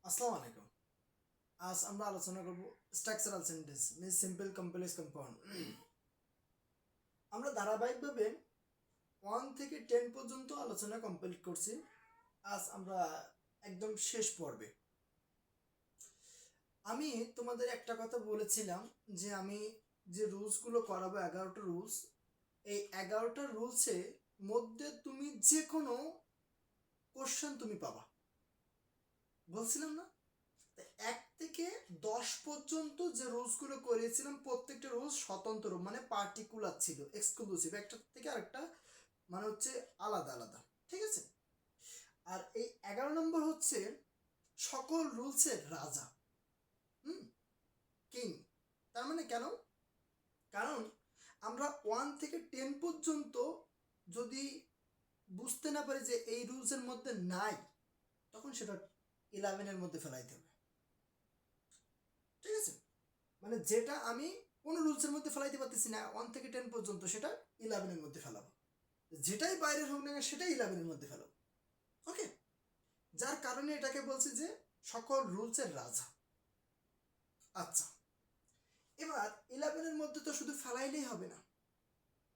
আসসালামু আলাইকুম। আজ আমরা আলোচনা করব structural sentence means simple complex compound. আমরা ধারাবাহিকভাবে 1 থেকে 10 পর্যন্ত আলোচনা কমপ্লিট করছি। আজ আমরা একদম শেষ পর্বে। আমি তোমাদের একটা কথা বলেছিলাম যে আমি যে রুলসগুলো করাবো 11টা রুলস, এই 11টা রুলসের মধ্যে তুমি যে কোনো কোশ্চেন তুমি পাবা, বলছিলাম না? 1 থেকে 10 পর্যন্ত যে রুলসগুলো করিয়েছিলাম প্রত্যেকটা রুলস স্বতন্ত্র, মানে পার্টিকুলার ছিল, এক্সক্লুসিভ, একটা থেকে আরেকটা মানে হচ্ছে আলাদা আলাদা। ঠিক আছে? আর এই 11 নম্বর হচ্ছে সকল রুলসের রাজা, কিং। তার মানে কেন? কারণ আমরা 1 থেকে 10 পর্যন্ত যদি বুঝতে না পারি যে এই রুলসের মধ্যে নাই, তখন সেটা 11-এর মধ্যে ফেলাইতে হবে। ঠিক আছে? মানে যেটা আমি কোনো রুলসের মধ্যে ফেলাইতে পারতেছি না 1 থেকে 10 পর্যন্ত, সেটা 11-এর মধ্যে ফেলাবো। যেটাই বাইরের হোক না সেটাই 11-এর মধ্যে ফেলাবো। ওকে? যার কারণে এটাকে বলছি যে সকল রুলসের রাজা। আচ্ছা, এবার 11-এর মধ্যে তো শুধু ফেলাইলেই হবে না,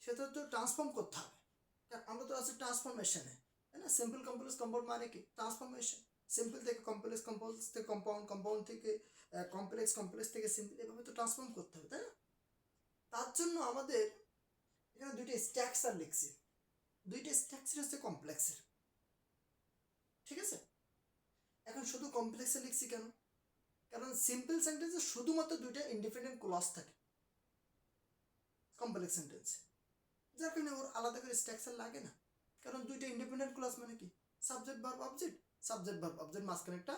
সেটা তো ট্রান্সফর্ম করতে হবে। আমরা তো আছি ট্রান্সফরমেশনে, তাই না? সিম্পল কমপ্লেক্স কম্পাউন্ড মানে কি? ট্রান্সফরমেশন। সিম্পল থেকে কমপ্লেক্স, কম্পাউন্ড থেকে কম্পাউন্ড, কম্পাউন্ড থেকে কমপ্লেক্স, কমপ্লেক্স থেকে সিম্পল, এভাবে তো ট্রান্সফর্ম করতে হবে, তাই না? তার জন্য আমাদের এখানে দুইটা স্ট্রাকচার লিখছি। দুইটা স্ট্রাকচার হচ্ছে কমপ্লেক্সের। ঠিক আছে? এখন শুধু কমপ্লেক্সে লিখছি কেন? কারণ সিম্পল সেন্টেন্সে শুধুমাত্র দুইটা ইন্ডিপেন্ডেন্ট ক্লজ থাকে কমপ্লেক্স সেন্টেন্স, যার কারণে ওর আলাদা করে স্ট্রাকচার লাগে না। কারণ দুইটা ইন্ডিপেন্ডেন্ট ক্লজ মানে কি? Subject verb object, subject verb object, মাঝখানে একটা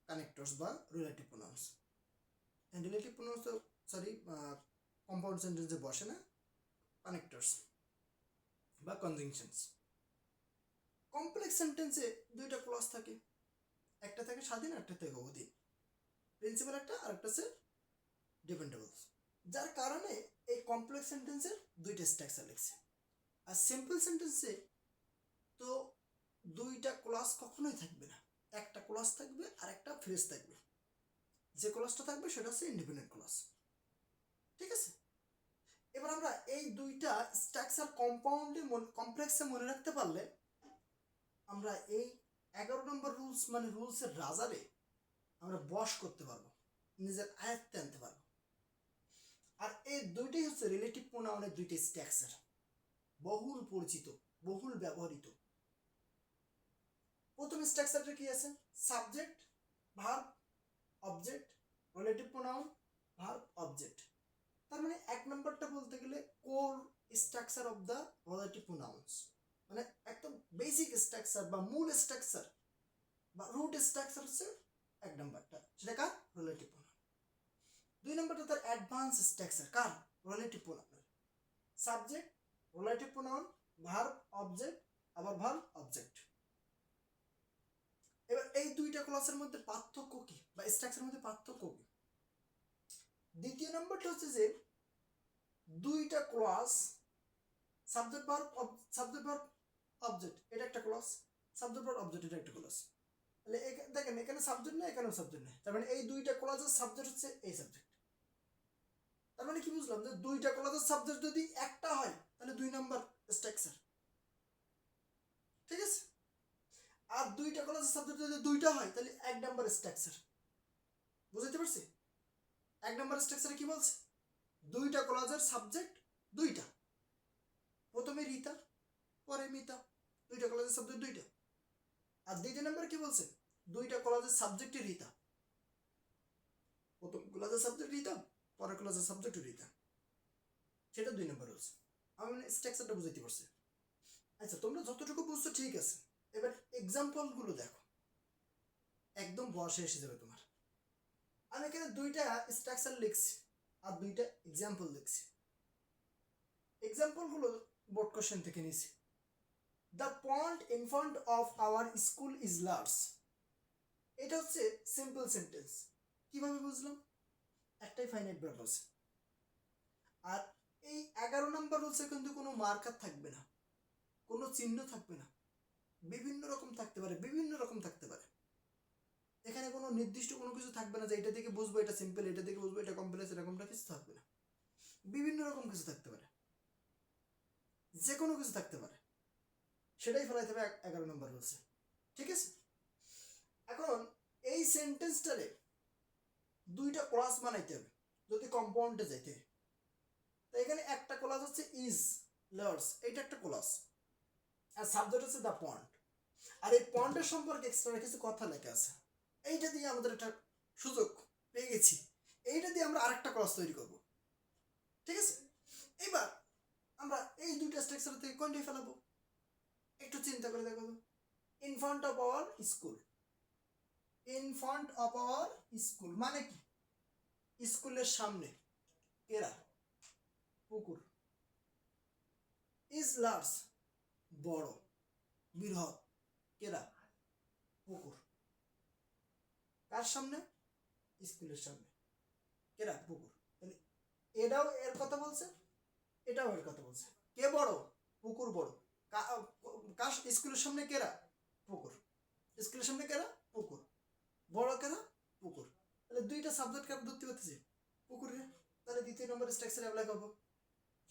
কানেক্টরস বা রিলেটিভ প্রোনাউন্স। রিলেটিভ প্রোনাউন্স তো সরি কম্পাউন্ড সেন্টেন্সে বসে না, কানেক্টরস বা কনজাংশনস। কমপ্লেক্স সেন্টেন্সে দুইটা ক্লজ থাকে, একটা থাকে স্বাধীন, একটা থেকে অধীন। প্রিন্সিপাল একটা, আর একটা হচ্ছে ডিপেন্ডেবল। যার কারণে এই কমপ্লেক্স সেন্টেন্সের দুইটা স্ট্রাকচার লিখছে। আর সিম্পল সেন্টেন্সে তো দুইটা ক্লজ কখনোই থাকবে না, একটা ক্লজ থাকবে আর একটা ফ্রেজ থাকবে। যে ক্লজটা থাকবে সেটা হচ্ছে ইন্ডিপেন্ডেন্ট ক্লজ। ঠিক আছে? এবার আমরা এই দুইটা স্ট্রাকচার কম্পাউন্ডে কমপ্লেক্সে মনে রাখতে পারলে আমরা এই 11 নম্বর রুলস মানে রুলসের রাজারে আমরা বশ করতে পারবো, নিজের আয়ত্তে আনতে পারবো। আর এই দুইটাই হচ্ছে রিলেটিভ প্রোনাউনের দুইটা স্ট্রাকচার, বহুল পরিচিত, বহুল ব্যবহৃত। প্রথম স্ট্রাকচারটা কি আছে? Subject, verb, object, relative pronoun, verb, object. তার মানে 1 নম্বরটা বলতে গেলে core structure of the relative pronouns, মানে একদম বেসিক স্ট্রাকচার বা মূল স্ট্রাকচার বা রুট স্ট্রাকচার হচ্ছে 1 নম্বরটা, সেটা কার? Relative pronoun. 2 নম্বরটা তার অ্যাডভান্স স্ট্রাকচার, কার? Relative pronoun. Subject, relative pronoun, verb, object, আবার ভার্ব, অবজেক্ট। এবার এই দুইটা ক্লজের মধ্যে পার্থক্য কি বা স্ট্রাকচারের মধ্যে পার্থক্য কি? দ্বিতীয় নম্বরটা হচ্ছে যে দুইটা ক্লজ, সাবজেক্ট ভার্ব অবজেক্ট, এটা একটা ক্লজ, সাবজেক্ট ভার্ব অবজেক্ট, এটা একটা ক্লজ। তাহলে দেখেন এখানে সাবজেক্ট নেই, এখানেও সাবজেক্ট নেই, তার মানে এই দুইটা ক্লজের সাবজেক্ট হচ্ছে এই সাবজেক্ট। তার মানে কি বুঝলাম? যে দুইটা ক্লজের সাবজেক্ট যদি একটা হয় তাহলে 2 নম্বর স্ট্রাকচার। ঠিক আছে? আর দুইটা ক্লজের সাবজেক্ট যদি দুইটা হয় তাহলে 1 নম্বর স্ট্রাকচার। বুঝতে পারছি? 1 নম্বর স্ট্রাকচারে কি বলছে? দুইটা ক্লজের সাবজেক্ট দুইটা, প্রথমে রিতা, পরে মিতা, দুইটা ক্লজের সাবজেক্ট দুইটা। আর দ্বিতীয় নম্বর কি বলছে? দুইটা ক্লজের সাবজেক্টই রিতা, প্রথম ক্লজের সাবজেক্ট রিতা, পরের ক্লজের সাবজেক্ট রিতা। সেটা 2 নম্বর রুলস। আমি মানে স্ট্রাকচারটা বুঝাইতে পারছি। আচ্ছা, তোমরা যতটুকু বুঝছো ঠিক আছে। এবার এক্সাম্পল গুলো দেখো, একদম বসে এসে যাবে তোমার। আমি এখানে দুইটা স্ট্রাকচার লিখছি আর দুইটা এক্সাম্পল লিখছি। এক্সাম্পল গুলো বোর্ড কোশ্চেন থেকে নিয়েছি। The pond in front of our school is large. এটা হচ্ছে সিম্পল সেন্টেন্স। কিভাবে বুঝলাম? একটাই ফাইনাইট ভার্ব আছে। আর এই 11 নম্বর রুলসে কিন্তু কোনো মার্কার থাকবে না, কোনো চিহ্ন থাকবে না, বিভিন্ন রকম থাকতে পারে, বিভিন্ন রকম থাকতে পারে। এখানে কোনো নির্দিষ্ট কোনো কিছু থাকবে না যে এটা থেকে বুঝবো এটা সিম্পল, এটা থেকে বুঝবো এটা কমপ্লেক্স, এরকমটা কিছু থাকবে না। বিভিন্ন রকম কিছু থাকতে পারে, যে কোনো কিছু থাকতে পারে, সেটাই ফেলাইতে হবে 11 নম্বর বলছে। ঠিক আছে, এখন এই সেন্টেন্সটারে দুইটা ক্লাস বানাইতে হবে যদি কম্পাউন্ডে যাইতে হয়। তো এখানে একটা ক্লাস হচ্ছে ইজ লার্স, এইটা একটা ক্লাস, আর সাবজেক্ট হচ্ছে দ্য পয়েন্ট। আর এই পয়েন্টের সম্পর্কে এক্সট্রা কিছু কথা লেখা আছে, এইটা দিয়ে আমাদের একটা সুযোগ পেয়ে গেছি, এইটা দিয়ে আমরা আরেকটা ক্লাস তৈরি করব। ঠিক আছে, এবার আমরা এই দুইটা স্ট্রাকচার থেকে কোনটাই ফেলাবো একটু চিন্তা করে দেখো। In front of our school, in front of our school মানে কি? স্কুলের সামনে, এরা পুকুর। ইজ লার্জ বড়, বৃহৎ, কেরা পুকুর। কার সামনে? স্কুলের সামনে, কেরা পুকুর। তাহলে এটাও এর কথা বলছে, এটাও এর কথা বলছে। কে বড়? পুকুর বড়। কার স্কুলের সামনে? কেরা পুকুর। স্কুলের সামনে কেরা পুকুর, বড় কেরা পুকুর। তাহলে দুইটা সাবজেক্ট কার ধরতে পারতেছি? পুকুরে। তাহলে দ্বিতীয় নম্বর স্ট্রাকচার অ্যাপ্লাই করবো,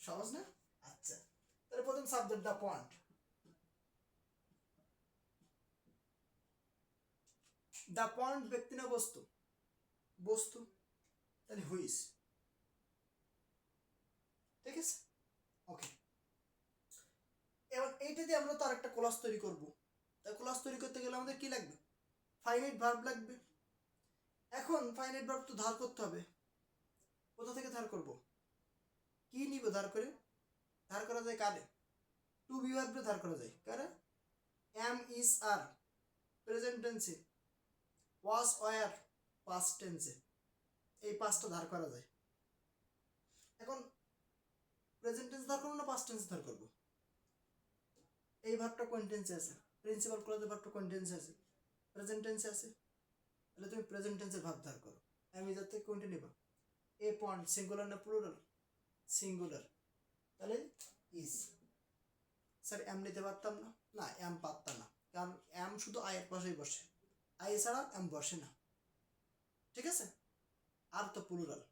সহজ না? আচ্ছা, তাহলে প্রথম subject the point. The point ব্যক্তি না বস্তু? বস্তু, তাহলে হুইস। ঠিক আছে, ওকে। এবার এইটা দিয়ে আমরা তো আরেকটা ক্লাস তৈরি করব। তাই ক্লাস তৈরি করতে গেলে আমাদের কি লাগবে? ফাইনাইট ভার্ব লাগবে। এখন ফাইনাইট ভার্ব তো ধার করতে হবে। কোথা থেকে ধার করব? কি নিব ধার করে? ধার করা যায় কারে? টু বি ভার্বে ধার করা যায় কারে? এম ইজ আর প্রেজেন্ট টেন্সে, ওয়াজ ওয়ার পাস্ট টেন্সে, এই পাঁচটা ধার করা যায়। এখন প্রেজেন্ট টেন্স ধার করবো না পাস্ট টেন্স ধার করবো? এই ভার্বটা কোন টেন্সে আছে? প্রিন্সিপাল ক্লজের ভার্বটা কোন টেন্সে আছে? প্রেজেন্ট টেন্সে আছে। তাহলে তুমি প্রেজেন্ট টেন্সের ভাব ধার করো। আমি যার থেকে কোনটা নিবা? এ পয়েন্ট সিঙ্গুলার না প্লুরাল? সিঙ্গুলার, তাহলে ইজ। স্যার এম নিতে পারতাম না? না, এম পারতাম না, কারণ এম শুধু আয়ের পাশেই বসে, আই ছাড়া এম বসে না। ঠিক আছে, আর তো plural.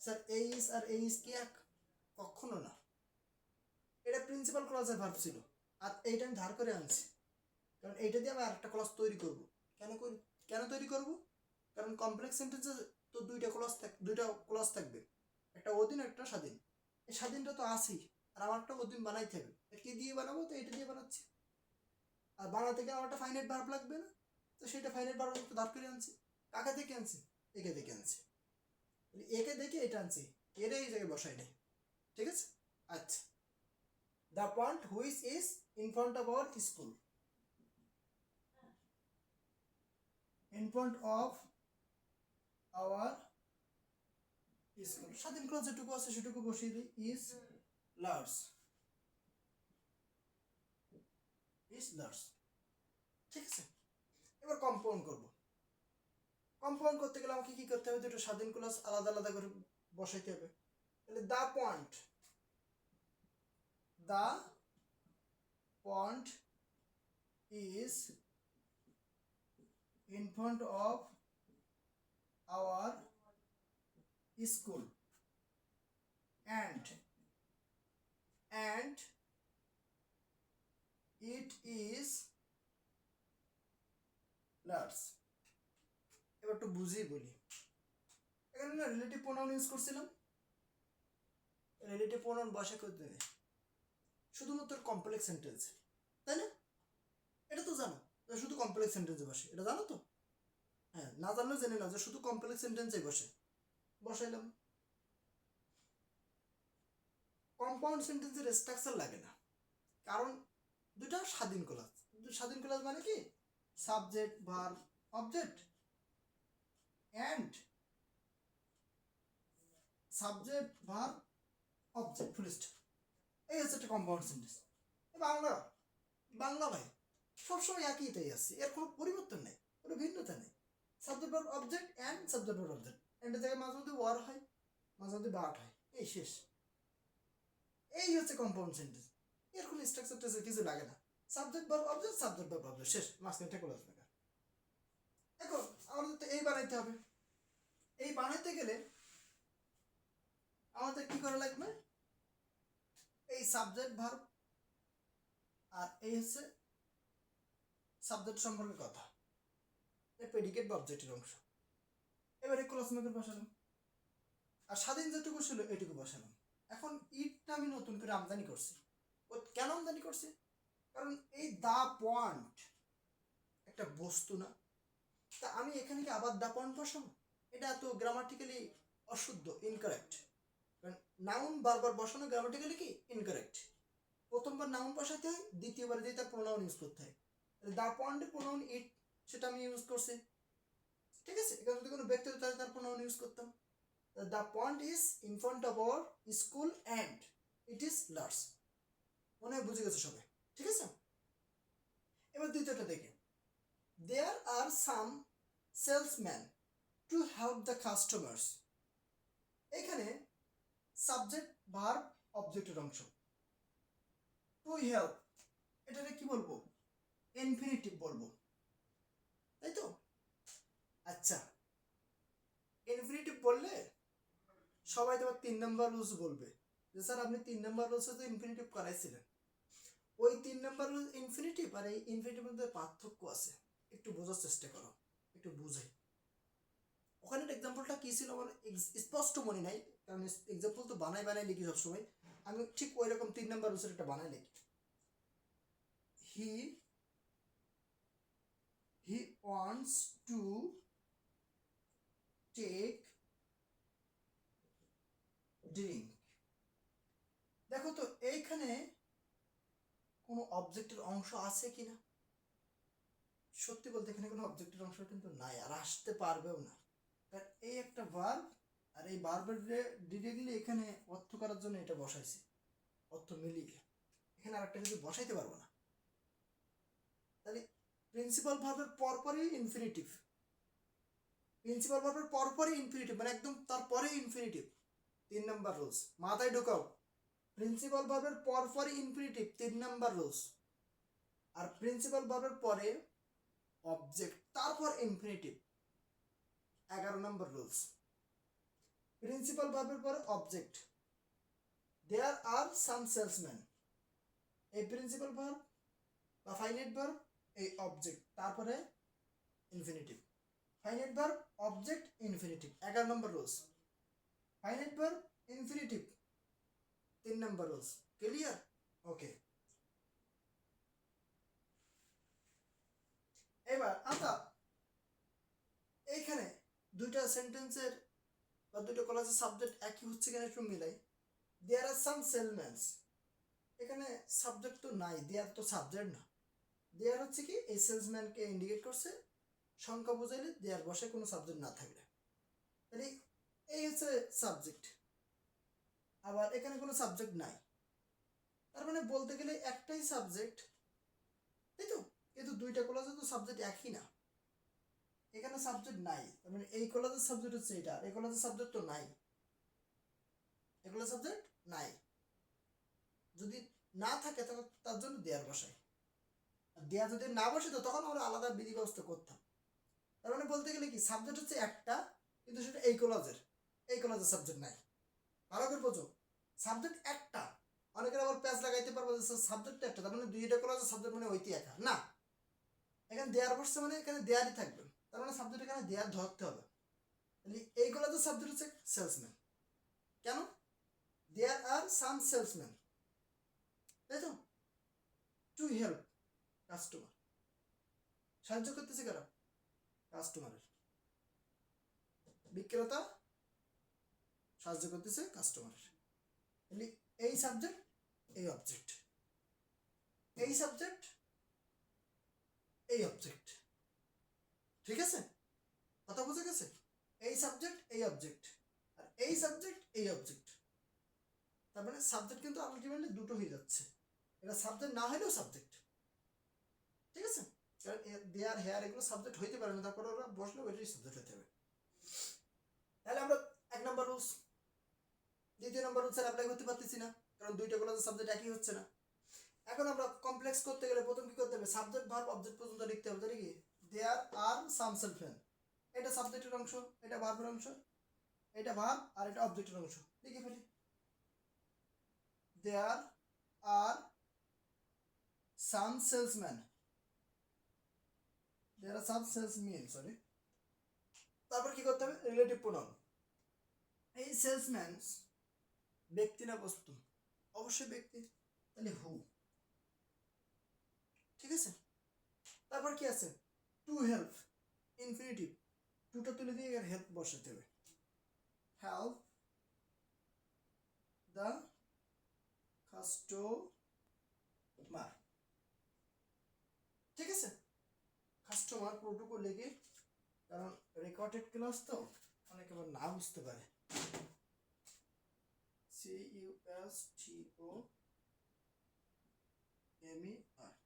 Sir A is are A is কি এক? কখনো না। এটা প্রিন্সিপাল ক্লজের ভার্ব ছিল, আর এইটা আমি ধার করে আনছি, কারণ এইটা দিয়ে আমি আরেকটা ক্লজ তৈরি করব। কেন তৈরি করব? কারণ কমপ্লেক্স সেন্টেন্সে তো দুইটা ক্লজ থাকবে, একটা অধীন একটা স্বাধীন। এই স্বাধীনটা তো আছেই, আর আমারটা অধীন বানাইতে হবে। কি দিয়ে বানাবো? তো এটা দিয়ে বানাচ্ছি। আর বানাতে গেলে আমার একটা ফাইনাইট ভার্ব লাগবে না, তো সেটা ফাইনাইট ভার্ব একটু ধার করে আনছি। কাকে থেকে আনছি? একে থেকে আনছি। একে দেখে এটা আনছি, এর এই জায়গায় বসাই নাই। ঠিক আছে, আচ্ছা। The point which is in front of our school, in front of our school। স্বাধীন ক্লজ যেটুকু আছে সেটুকু বসিয়ে দিই, ইজ লার্জ, ইজ লার্জ। ঠিক আছে, এবার কম্পাউন্ড করব। কম্পাউন্ড করতে গেলে আমাকে কি করতে হবে? দুটো স্বাধীন ক্লজ আলাদা আলাদা করে বসাইতে হবে। তাহলে the point, the point is in front of our school and it is large। এবার একটু বুঝিয়ে বলি, এখানে না রিলেটিভ প্রোনাউন ইউজ করছিলাম। রিলেটিভ প্রোনাউন বসা করতে নেই শুধুমাত্র কমপ্লেক্স সেন্টেন্স, তাই না? এটা তো জানো, শুধু কমপ্লেক্স সেন্টেন্সে বসে, এটা জানো তো? হ্যাঁ, না জানলেও জেনে না যে শুধু কমপ্লেক্স সেন্টেন্সে বসে। বসাইলাম। কম্পাউন্ড সেন্টেন্সের স্ট্রাকচার লাগে না, কারণ দুটা স্বাধীন ক্লজ। স্বাধীন ক্লজ মানে কি? Subject verb object and subject verb object, full stop. এই হচ্ছে একটা কম্পাউন্ড সেন্টেন্স। বাংলা বাংলা ভাই সবসময় একইটাই আছে, এর কোনো পরিবর্তন নেই, কোনো ভিন্নতা নেই। Subject verb object and subject verb object, এন্ডের জায়গায় মাঝে মধ্যে ওয়ার হয়, মাঝে মধ্যে বাট হয়, এই শেষ। এই হচ্ছে কম্পাউন্ড সেন্টেন্স, এর কোনো স্ট্রাকচার কিছু লাগে না। Subject verb object, subject verb object, শেষ। মাঝখানে একটা ক্লজ লাগা। এখন আমাদের তো এই বানাইতে হবে, এই বানাইতে গেলে আমাদের কি করা লাগবে, এই সাবজেক্ট ভার্ব আর এই হচ্ছে সাবজেক্ট সম্পর্কে কথা, এই প্রেডিকেট বা অবজেক্টের অংশ। এবারে ক্লজ মেকার বসালাম আর স্বাধীন যেটুকু ছিল এটুকু বসালাম। এখন ইটটা আমি নতুন করে আমদানি করছি। ও কেন আমদানি করছি? কারণ এই দা পয়েন্ট একটা বস্তু না, তা আমি এখানে কি আবার দা পয়েন্ট বসাবো? এটা তো গ্রামাটিক্যালি অশুদ্ধ, ইনকারেক্ট। কারণ নাউন বারবার বসানো গ্রামাটিক্যালি কি ইনকারেক্ট। প্রথমবার নাউন বসাতে হয়, দ্বিতীয়বার দিয়ে তার প্রোনাউন ইউজ করতে হয়। দা পয়েন্টের প্রোনাউন ইট, সেটা আমি ইউজ করছি, ঠিক আছে। এখানে যদি কোনো ব্যক্তি হতো তাহলে তার প্রোনাউন ইউজ করতাম। The pond is in front of our school and it is large. মনে হয় বুঝে গেছে সবাই, ঠিক আছে। এবার দ্বিতীয়টা দেখে, there are some salesmen to help the customers. এখানে সাবজেক্ট ভার্ব অবজেক্টের অংশ। টু হেল্প এটাকে কি বলবো, ইনফিনিটিভ বলবো, তাই তো। আচ্ছা, ইনফিনিটিভ বললে সবাই তো 3 নাম্বার রুলস বলবে যে স্যার আপনি 3 নাম্বার রুলসে তো ইনফিনিটিভ করাইছিলেন। ওই 3 নাম্বার রুল ইনফিনিটিভ আর এই ইনফিনিটিভের মধ্যে পার্থক্য আছে, একটু বোঝার চেষ্টা করো, একটু বুঝাই। ওখানে এক্সাম্পলটা কি ছিল আমার স্পষ্ট মনে নাই, কারণ এক্সাম্পল তো বানাই লিখি সবসময়। আমি ঠিক ওই রকম 3 নাম্বার রুলসের একটা বানাই লিখি। He wants to take drink. দেখো তো এইখানে কোনো অবজেক্টের অংশ আছে কিনা? সত্যি বলতে এখানে কোনো অবজেক্টের অংশ কিন্তু নাই, আর আসতে পারবেও না। কারণ এই একটা ভার্ব, আর এই ভার্বের ডিরেক্টলি এখানে অর্থ করার জন্য এটা বসাইছি, অর্থ মিলিয়ে। এখানে আর একটা কিছু বসাইতে পারবো না। তাহলে প্রিন্সিপাল ভার্বের পরপরই ইনফিনিটিভ, প্রিন্সিপাল ভার্বের পরপরই ইনফিনিটিভ, মানে একদম তারপরে ইনফিনিটিভ। 3 নাম্বার রুলস মাথায় ঢোকাও, প্রিন্সিপাল ভার্বের পরপরই ইনফিনিটিভ, 3 নাম্বার রুলস। আর প্রিন্সিপাল ভার্বের পরে অবজেক্ট, তারপর ইনফিনিটিভ, 11 নম্বর রুলস। প্রিন্সিপাল ভার্বের পরে object, there are some salesman, এই প্রিন্সিপাল ভার্ব বা ফাইনাইট ভার্ব, এই অবজেক্ট, তারপরে infinitive. Finite verb object infinitive, 11 নম্বর রুলস। ফাইনাইট ভার্ব ইনফিনিটিভ, 3 নম্বর রুলস। ক্লিয়ার? ওকে। এবার আমরা এইখানে দুইটা সেন্টেন্সের বা দুটো ক্লাসের সাবজেক্ট একই হচ্ছে কিনা একটু মিলাই। দেয়ার আর সাম সেলম্যানস, এখানে সাবজেক্ট তো নাই, দেয়ার তো সাবজেক্ট না। দেয়ার হচ্ছে কি এই সেলসম্যানকে ইন্ডিকেট করছে, সংখ্যা বোঝাইলে দেয়ার বসে কোনো সাবজেক্ট না থাকলে। তাহলে এই হচ্ছে সাবজেক্ট, আবার এখানে কোনো সাবজেক্ট নাই, তার মানে বলতে গেলে একটাই সাবজেক্ট, তাই তো। কিন্তু দুইটা ক্লাসে তো সাবজেক্ট একই না, এখানে সাবজেক্ট নাই, তার মানে এই কলেজের সাবজেক্ট হচ্ছে এটা, এই কলেজের সাবজেক্ট তো নাই, এগুলো সাবজেক্ট নাই। যদি না থাকে তাহলে তার জন্য দেয়ার বসাই, আর দেয়া যদি না বসে তো তখন আমরা আলাদা বিধি ব্যবস্থা করতাম। তার মানে বলতে গেলে কি সাবজেক্ট হচ্ছে একটা, কিন্তু সেটা এই কলেজের সাবজেক্ট নাই। ভালো করে বোঝো, সাবজেক্ট একটা। অনেকের আবার প্যাচ লাগাইতে পারবো যে সাবজেক্ট একটা, তার মানে দুইটা কলেজের সাবজেক্ট মানে ওইটি একা না, এখানে দেয়ার বসছে মানে এখানে দেয়ারই থাকবে, তার মানে সাবজেক্ট এখানে দেয়ার ধরতে হবে। তাহলে এই কলেজের সাবজেক্ট হচ্ছে সেলসম্যান। কেন? দেয়ার আর সাম সেলসম্যান, তাই তো। টু হেল্প কাস্টমার, সাহায্য করতেছে কারা? কাস্টমারের, বিক্রেতা সাহায্য করতেছে কাস্টমারের। তাহলে এই সাবজেক্ট, এই অবজেক্ট, এই সাবজেক্ট, এই অবজেক্ট, ঠিক আছে? কথা বুঝে গেছে? এই সাবজেক্ট, এই অবজেক্ট, আর এই সাবজেক্ট, এই অবজেক্ট। তার মানে সাবজেক্ট কিন্তু আলটিমেটলি দুটো হয়ে যাচ্ছে, এটা সাবজেক্ট না হলেও সাবজেক্ট, ঠিক আছে। কারণ দেয়ার হেয়ার এগুলো সাবজেক্ট হইতে পারে না, তারপরে ওরা বসলেও এটাই সাবজেক্ট হতে হবে। তাহলে আমরা 1 নম্বর রুলস, 2 নম্বর রুলস অ্যাপ্লাই করতে পারতেছি না, কারণ দুইটা ক্লাসের সাবজেক্ট একই হচ্ছে না। এখন আমরা কমপ্লেক্স করতে গেলে প্রথম কি করতে হবে, সাবজেক্ট ভার্ব অবজেক্ট পর্যন্ত লিখতে হবে, তাই কি দেয়ার আর সাম সেলসম্যান, এটা সাবজেক্টের অংশ, এটা ভার্বের অংশ, এটা ভার্ব আর এটা অবজেক্টের অংশ। লিখে ফেলি, দেয়ার are some salesman, there are some salesman, sorry. তারপর কি করতে হবে, রিলেটিভ প্রোনাউন। এই সেলসম্যান ব্যক্তি না বস্তু? অবশ্যই ব্যক্তি, তাহলে হু। ঠিক আছে, তারপর কি আছে, টু হেল্প, ইনফিনিটিভ, টুটা তুলে দিয়ে এর হেল্প বসাতে হবে, হেল্প দ্য কাস্টমার। ঠিক আছে, কাস্টমার পুরোটুকু লিখে, কারণ রেকর্ডেড ক্লাস তো অনেকে আবার না বুঝতে পারে। CUSTOMER,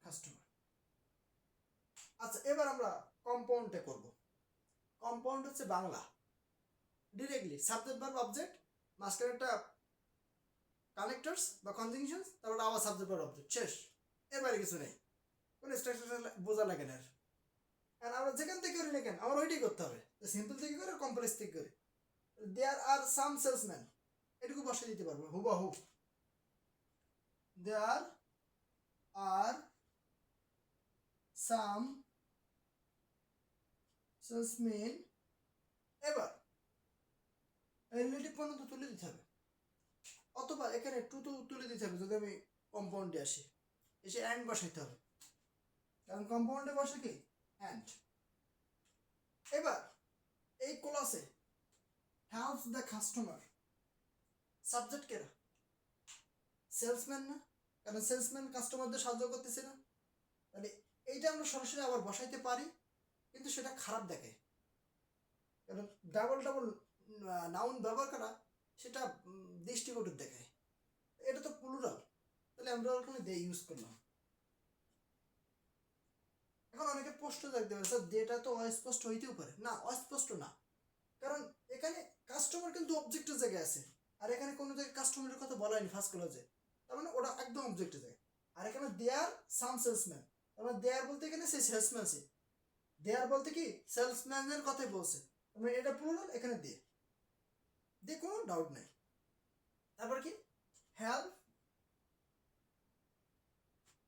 customer. আচ্ছা, এবার আমরা কম্পাউন্ডে করব। কম্পাউন্ড হচ্ছে Bangla, directly subject verb object, মাঝখানে একটা কানেক্টরস বা কনজাংশনস, তারপর আবার সাবজেক্ট ভার্ব অবজেক্ট, শেষ। এবারে কিছু নেই, কোনো স্ট্রাকচার বোঝা লাগে না। আর আমরা যেখান থেকে করি না কেন আমার ওইটাই করতে হবে, সিম্পল থেকে করে কমপ্লেক্স থেকে করে। দেয়ার আর সাম সেলসম্যান, এটুকু বসে দিতে পারবো হুবাহু, দেয়ার আর সাম সেলসম্যান। এবার রিলেটিভ পণ্য তো তুলে দিতে হবে, অথবা এখানে টু তো তুলে দিতে হবে যদি আমি কম্পাউন্ডে আসি, এসে অ্যান্ড বসাইতে হবে, কারণ কম্পাউন্ডে বসে কি অ্যান্ড। এবার এই ক্লাসে হেল্পস দ্য কাস্টমার, সাবজেক্ট কেরা? সেলসম্যান না, কারণ সেলসম্যান কাস্টমারদের সাহায্য করতেছে না, তাহলে এইটা আমরা সরাসরি আবার বসাইতে পারি, কিন্তু সেটা খারাপ দেখে, কারণ ডাবল ডাবল নাউন ব্যবহার করা সেটা দৃষ্টিকটু দেখায়। এটা তো প্লুরাল, তাহলে আমরা ওখানে দে ইউজ করলাম। এখন অনেকে প্রশ্ন দেখতে পারে, স্যার দেটা তো অস্পষ্ট হইতেও পারে না, অস্পষ্ট না, কারণ এখানে কাস্টমার কিন্তু অবজেক্টের জায়গায় আছে, আর এখানে কোনো জায়গায় কাস্টমারের কথা বলা হয়নি ফার্স্ট ক্লাসে, তার মানে ওটা একদম অবজেক্টের জায়গায়। আর এখানে দেয়ার সাম সেলসম্যান, তার মানে দেয়ার বলতে এখানে সেই সেলসম্যান, সে দেয়ার বলতে কি সেলসম্যানের কথাই বলছে, তার মানে এটা প্লুরাল, এখানে দে কোনো ডাউট নাই। তারপর কি, হেল্প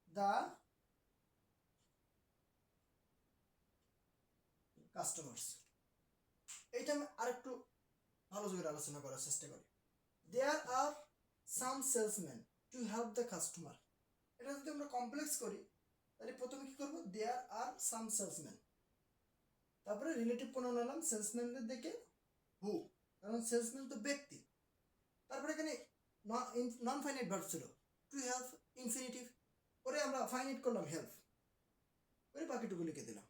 দ্য কাস্টমার্স, এইটা আমি আরেকটু ভালো করে আলোচনা করার চেষ্টা করি। There are some salesman to help the customer, এটা যদি আমরা কমপ্লেক্স করি তাহলে প্রথমে কি করবো, দেয়ার আর সাম সেলসম্যান, তারপরে রিলেটিভ প্রোনাউন আনলাম সেলসম্যানদের দেখে হু, কারণ সেলসম্যান তো ব্যক্তি। তারপরে এখানে নন ফাইনাইট ভার্ব ছিল, টু হেল্প ইনফিনিটিভ, পরে আমরা ফাইনাইট করলাম হেল্প, পরে বাকিটুকু লিখে দিলাম।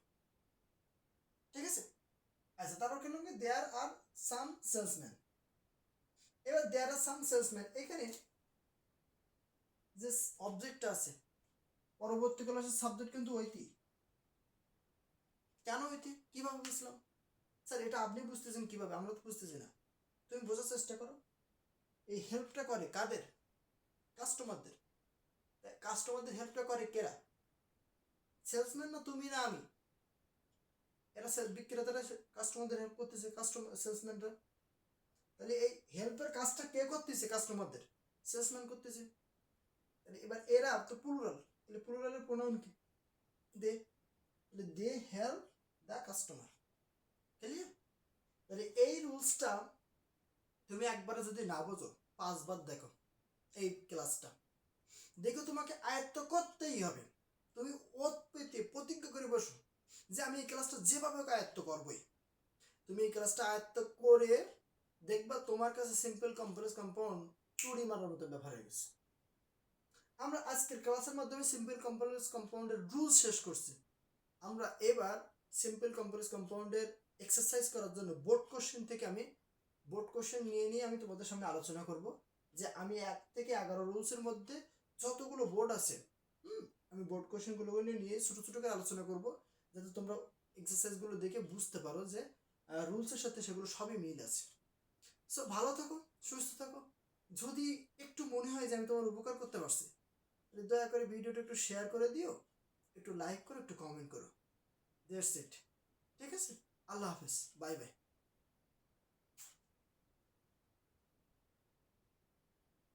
ঠিক আছে, আচ্ছা, তারপর কি লিখলাম, দেয়ার আর সাম সেলসম্যান। এবার দেয়ার আর সাম সেলসম্যান, এখানে যে অবজেক্টটা আছে পরবর্তী ক্লাসের সাবজেক্ট কিন্তু ওইটি। কেন ওইটি, কিভাবে বুঝলাম? স্যার এটা আপনি বুঝতেছেন কিভাবে, আমরা তো বুঝতেছি না, তুমি বোঝার চেষ্টা করো। এই হেল্পটা করে কাদের, কাস্টমারদের। কাস্টমারদের হেল্পটা করে কেরা, সেলসম্যান না তুমি না আমি, এরা বিক্রেতারা কাস্টমারদের হেল্প করতেছে, কাস্টমার সেলসম্যানরা। তাহলে এই হেল্পের কাজটা কে করতেছে, কাস্টমারদের, সেলসম্যান করতেছে। তাহলে এবার এরা তো প্লুরাল, তাহলে প্লুরালের প্রোনাউন কি, দে, তাহলে they help the customer. Clear? তাহলে এই রুলসটা তুমি একবারে যদি না বোঝো 5 বার দেখো এই ক্লাসটা, দেখো তোমাকে আয়ত্ত করতেই হবে। তুমি ওত পেতে প্রতিজ্ঞা করে বসো যে আমি এই ক্লাসটা যেভাবে আয়ত্ত করবোই। তুমি এই ক্লাসটা আয়ত্ত করে দেখবা তোমার কাছে সিম্পল কমপ্লেক্স কম্পাউন্ড চুরি মারার মতো ব্যাপার হয়ে গেছে। আমরা আজকের ক্লাসের মাধ্যমে সিম্পল কমপ্লেক্স কম্পাউন্ডের রুল শেষ করছি। আমরা এবার সিম্পল কমপ্লেক্স কম্পাউন্ডের এক্সারসাইজ করার জন্য বোর্ড কোশ্চেন থেকে আমি বোর্ড কোশ্চেন নিয়ে আমি তোমাদের সামনে আলোচনা করব, যে আমি 1 থেকে 11 রুলসের মধ্যে যতগুলো বোর্ড আছে, আমি বোর্ড কোশ্চেনগুলো নিয়ে ছোটো ছোটো করে আলোচনা করব, যাতে তোমরা এক্সারসাইজগুলো দেখে বুঝতে পারো যে রুলসের সাথে সেগুলো সবই মিল আছে। সো ভালো থাকো, সুস্থ থাকো। যদি একটু মনে হয় যে আমি তোমার উপকার করতে পারছি, দয়া করে ভিডিওটা একটু শেয়ার করে দিও, একটু লাইক করো, একটু কমেন্ট করো। That's it. ঠিক আছে, আল্লাহ হাফেজ, বাই বাই।